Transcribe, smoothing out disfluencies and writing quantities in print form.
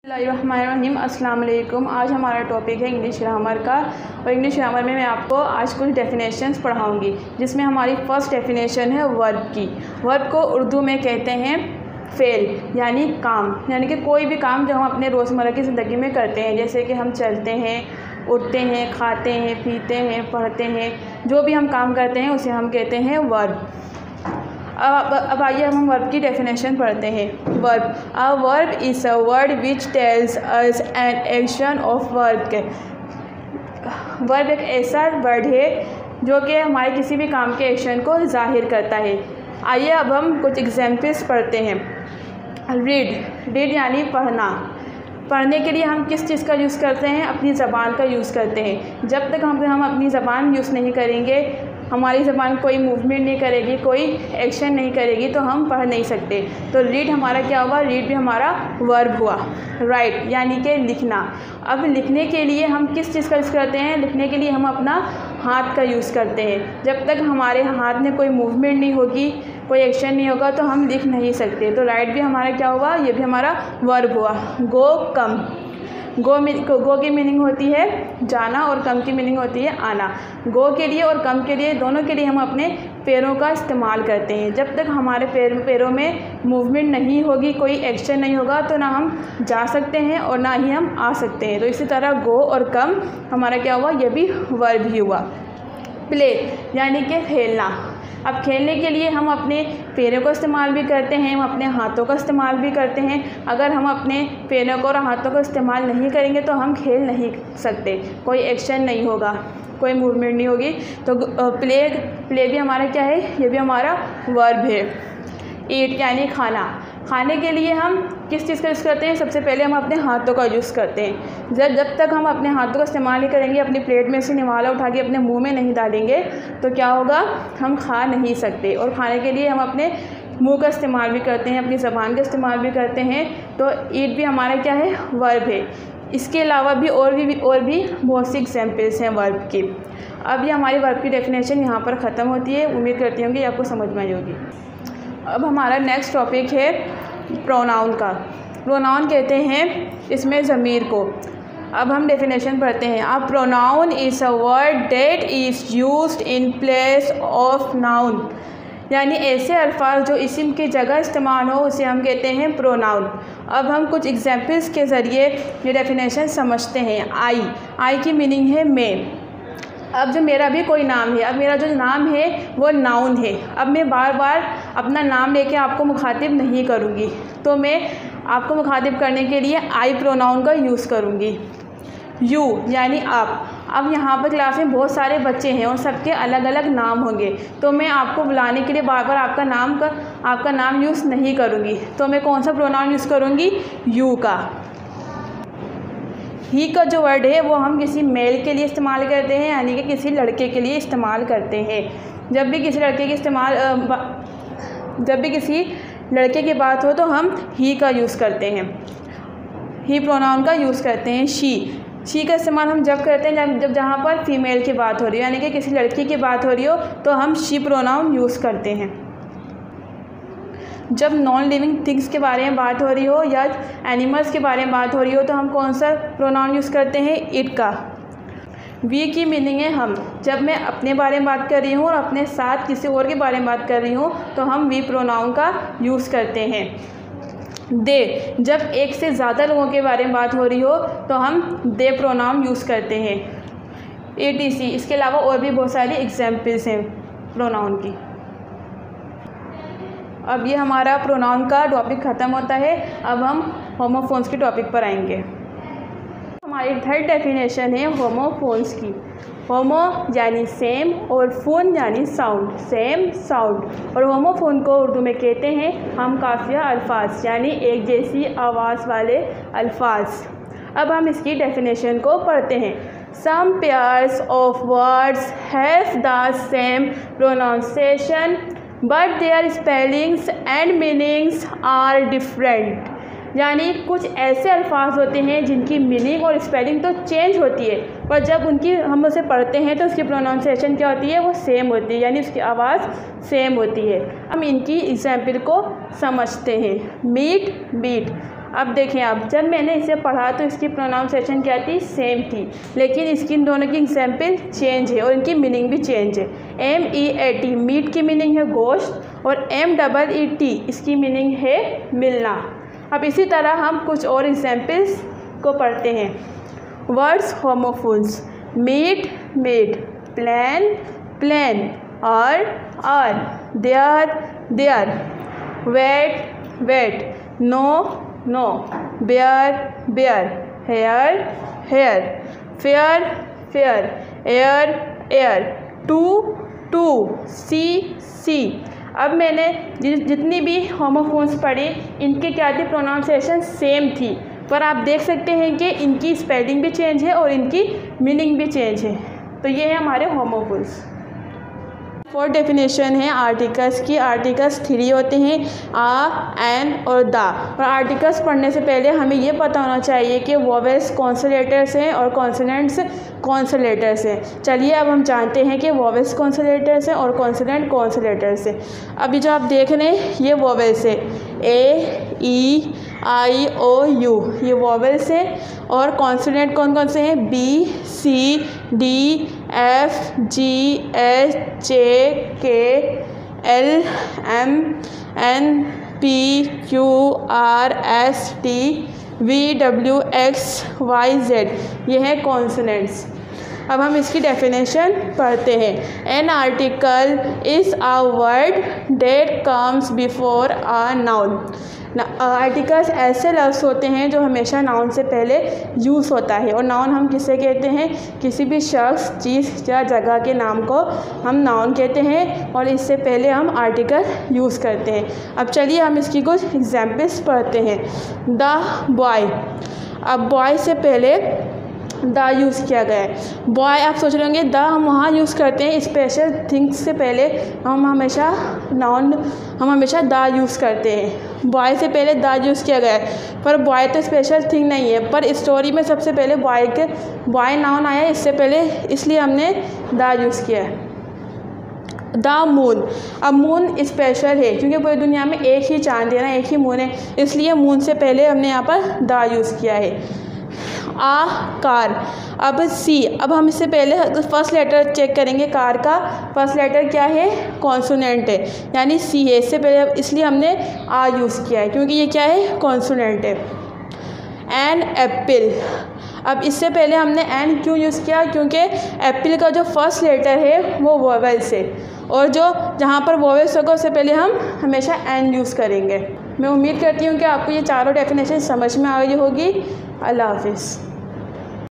बिस्मिल्लाहिर्रहमानिर्रहीम। अस्सलाम वालेकुम। आज हमारा टॉपिक है इंग्लिश ग्रामर का, और इंग्लिश ग्रामर में मैं आपको आज कुछ डेफिनेशंस पढ़ाऊंगी, जिसमें हमारी फ़र्स्ट डेफिनेशन है वर्ब की। वर्ब को उर्दू में कहते हैं फ़ेल, यानी काम, यानी कि कोई भी काम जो हम अपने रोज़मर्रा की ज़िंदगी में करते हैं, जैसे कि हम चलते हैं, उठते हैं, खाते हैं, पीते हैं, पढ़ते हैं, जो भी हम काम करते हैं उसे हम कहते हैं वर्ब। अब आइए हम वर्ब की डेफिनेशन पढ़ते हैं। Verb, a verb is a word which tells us an action of work. Verb एक ऐसा वर्ड है जो कि हमारे किसी भी काम के एक्शन को ज़ाहिर करता है। आइए अब हम कुछ एग्जाम्पल्स पढ़ते हैं। रीड यानी पढ़ना। पढ़ने के लिए हम किस चीज़ का यूज़ करते हैं? अपनी ज़बान का यूज़ करते हैं। जब तक हम अपनी ज़बान यूज़ नहीं करेंगे, हमारी ज़बान कोई मूवमेंट नहीं करेगी, कोई एक्शन नहीं करेगी, तो हम पढ़ नहीं सकते। तो रीड हमारा क्या हुआ? रीड भी हमारा वर्ब हुआ। राइट यानी कि लिखना। अब लिखने के लिए हम किस चीज़ का यूज़ करते हैं? लिखने के लिए हम अपना हाथ का यूज़ करते हैं। जब तक हमारे हाथ में कोई मूवमेंट नहीं होगी, कोई एक्शन नहीं होगा, तो हम लिख नहीं सकते। तो राइट भी हमारा क्या हुआ? ये भी हमारा वर्ब हुआ। गो, कम। गो की मीनिंग होती है जाना, और कम की मीनिंग होती है आना। गो के लिए और कम के लिए, दोनों के लिए हम अपने पैरों का इस्तेमाल करते हैं। जब तक हमारे पैरों में मूवमेंट नहीं होगी, कोई एक्शन नहीं होगा, तो ना हम जा सकते हैं और ना ही हम आ सकते हैं। तो इसी तरह गो और कम हमारा क्या हुआ? ये भी वर्ब ही हुआ। प्ले यानी कि खेलना। अब खेलने के लिए हम अपने पैरों का इस्तेमाल भी करते हैं, हम अपने हाथों का इस्तेमाल भी करते हैं। अगर हम अपने पैरों को और हाथों का इस्तेमाल नहीं करेंगे तो हम खेल नहीं सकते, कोई एक्शन नहीं होगा, कोई मूवमेंट नहीं होगी। तो प्ले भी हमारा क्या है? ये भी हमारा वर्ब है। ईट यानी खाना। खाने के लिए हम किस चीज़ का यूज़ करते हैं? सबसे पहले हम अपने हाथों का यूज़ करते हैं। जब तक हम अपने हाथों का इस्तेमाल नहीं करेंगे, अपनी प्लेट में से निवाला उठा के अपने मुंह में नहीं डालेंगे, तो क्या होगा? हम खा नहीं सकते। और खाने के लिए हम अपने मुंह का इस्तेमाल भी करते हैं, अपनी ज़बान का इस्तेमाल भी करते हैं। तो ईट भी हमारा क्या है? वर्ब है। इसके अलावा भी और भी बहुत सी एग्जाम्पल्स हैं वर्ब की। अब ये हमारी वर्ब की डेफिनेशन यहाँ पर ख़त्म होती है। उम्मीद करती हूँ कि आपको समझ में आई होगी। अब हमारा नेक्स्ट टॉपिक है प्रोनाउन का। प्रोनाउन कहते हैं इसमें ज़मीर को। अब हम डेफिनेशन पढ़ते हैं। A pronoun is a word that is used in place of noun, यानी ऐसे अल्फाज जो इस्म की जगह इस्तेमाल हो, उसे हम कहते हैं प्रोनाउन। अब हम कुछ एग्जाम्पल्स के ज़रिए ये डेफिनेशन समझते हैं। आई की मीनिंग है मैं। अब जो मेरा भी कोई नाम है, अब मेरा जो नाम है वो नाउन है। अब मैं बार बार अपना नाम लेके आपको मुखातिब नहीं करूँगी, तो मैं आपको मुखातिब करने के लिए आई प्रोनाउन का यूज़ करूँगी। यू यानी आप। अब यहाँ पर क्लास में बहुत सारे बच्चे हैं और सबके अलग अलग नाम होंगे, तो मैं आपको बुलाने के लिए बार बार आपका नाम यूज़ नहीं करूँगी। तो मैं कौन सा प्रोनाउन यूज़ करूँगी? यू का। ही का जो वर्ड है वो हम किसी मेल के लिए इस्तेमाल करते हैं, यानी कि किसी लड़के के लिए इस्तेमाल करते हैं। जब भी किसी लड़के की बात हो तो हम ही का यूज़ करते हैं, ही प्रोनाउन का यूज़ करते हैं। शी का इस्तेमाल हम जब करते हैं जब जहाँ पर फीमेल की बात हो रही हो, यानी कि किसी लड़की की बात हो रही हो, तो हम शी प्रोनाउन यूज़ करते हैं। जब नॉन लिविंग थिंग्स के बारे में बात हो रही हो या एनिमल्स के बारे में बात हो रही हो, तो हम कौन सा प्रोनाउन यूज़ करते हैं? इट का। वी की मीनिंग है हम। जब मैं अपने बारे में बात कर रही हूँ और अपने साथ किसी और के बारे में बात कर रही हूँ, तो हम वी प्रोनाउन का यूज़ करते हैं। दे, जब एक से ज़्यादा लोगों के बारे में बात हो रही हो, तो हम दे प्रोनाउन यूज़ करते हैं। etc। इसके अलावा और भी बहुत सारी एग्जाम्पल्स हैं प्रोनाउन की। अब ये हमारा प्रोनाउन का टॉपिक ख़त्म होता है। अब हम होमोफोन्स के टॉपिक पर आएंगे। हमारी थर्ड डेफिनेशन है होमोफोन्स की। होमो यानी सेम और फोन यानी साउंड, सेम साउंड। और होमोफोन को उर्दू में कहते हैं हम काफिया अल्फाज, यानी एक जैसी आवाज़ वाले अल्फाज। अब हम इसकी डेफिनेशन को पढ़ते हैं। Some pairs of words have the same pronunciation but their spellings and meanings are different, यानी कुछ ऐसे अल्फाज होते हैं जिनकी मीनिंग और स्पेलिंग तो चेंज होती है, पर जब हम उसे पढ़ते हैं तो उसकी प्रोनाउंसिएशन क्या होती है? वो सेम होती है, यानी उसकी आवाज़ सेम होती है। हम इनकी एग्जाम्पल को समझते हैं। Meet, beat. अब देखें, आप जब मैंने इसे पढ़ा तो इसकी प्रोनाउंसिएशन क्या थी, सेम थी, लेकिन इसकी इन दोनों की एग्जाम्पल चेंज है और इनकी मीनिंग भी चेंज है। MEAT मीट की मीनिंग है गोश्त, और MEET इसकी मीनिंग है मिलना। अब इसी तरह हम कुछ और एग्जाम्पल्स को पढ़ते हैं। Words homophones, meet made, plane plain, are their, wait weight, know no, bear hair, fair, air, two, see. अब मैंने जितनी भी होमोफोन्स पढ़ी इनके क्या थी, प्रोनाउंसिएशन सेम थी, पर आप देख सकते हैं कि इनकी स्पेलिंग भी चेंज है और इनकी मीनिंग भी चेंज है। तो ये है हमारे होमोफोन्स। 4 डेफिनेशन है आर्टिकल्स की। आर्टिकल्स 3 होते हैं, आ, एन और द। और आर्टिकल्स पढ़ने से पहले हमें ये पता होना चाहिए कि वोवेल्स कौन से लेटर्स हैं और कॉन्सोनेंट्स कौन से लेटर्स हैं। चलिए अब हम जानते हैं कि वोवेल्स कौन से लेटर्स हैं और कॉन्सोनेंट कौन से लेटर्स हैं। अभी जो आप देख रहे हैं ये वोवेल्स है, A, E, I, O, U, ये वोवेल्स है। और कॉन्सोनेंट कौन कौन से हैं, B, C, D, F, G, H, J, K, L, M, N, P, Q, R, S, T, V, W, X, Y, Z, ये हैं कॉन्सोनेंट्स। अब हम इसकी डेफिनेशन पढ़ते हैं। An article is a word that comes before a noun. Articles ऐसे लफ्ज़ होते हैं जो हमेशा नाउन से पहले यूज़ होता है। और नाउन हम किसे कहते हैं, किसी भी शख्स, चीज़ या जगह के नाम को हम नाउन कहते हैं और इससे पहले हम आर्टिकल यूज़ करते हैं। अब चलिए हम इसकी कुछ एग्जाम्पल्स पढ़ते हैं। द बॉय, अब बॉय से पहले द यूज़ किया गया है। बॉय आप सोच रहे होंगे द हम वहाँ यूज़ करते हैं स्पेशल थिंग्स से पहले, हम हमेशा द यूज़ करते हैं। बॉय से पहले द यूज़ किया गया है, पर बॉय तो स्पेशल थिंग नहीं है, पर स्टोरी में सबसे पहले बॉय नाउन आया है इससे पहले, इसलिए हमने द यूज़ किया है। द मून, अब मून स्पेशल है क्योंकि पूरी दुनिया में एक ही चांद है ना, एक ही मून है, इसलिए मून से पहले हमने यहाँ पर द यूज़ किया है। आ कार, अब सी, अब हम इससे पहले फर्स्ट लेटर चेक करेंगे। कार का फर्स्ट लेटर क्या है, कॉन्सोनेंट है, यानी सी है, इससे पहले इसलिए हमने आ यूज़ किया है क्योंकि ये क्या है, कॉन्सोनेंट है। एन एप्पल, अब इससे पहले हमने एन क्यों यूज़ किया, क्योंकि एप्पल का जो फर्स्ट लेटर है वो वोवेल्स है और जो जहाँ पर वोवेल्स होगा उससे पहले हम हमेशा एन यूज़ करेंगे। मैं उम्मीद करती हूँ कि आपको ये चारों डेफिनेशन समझ में आ गई होगी। अल्लाह हाफिज़।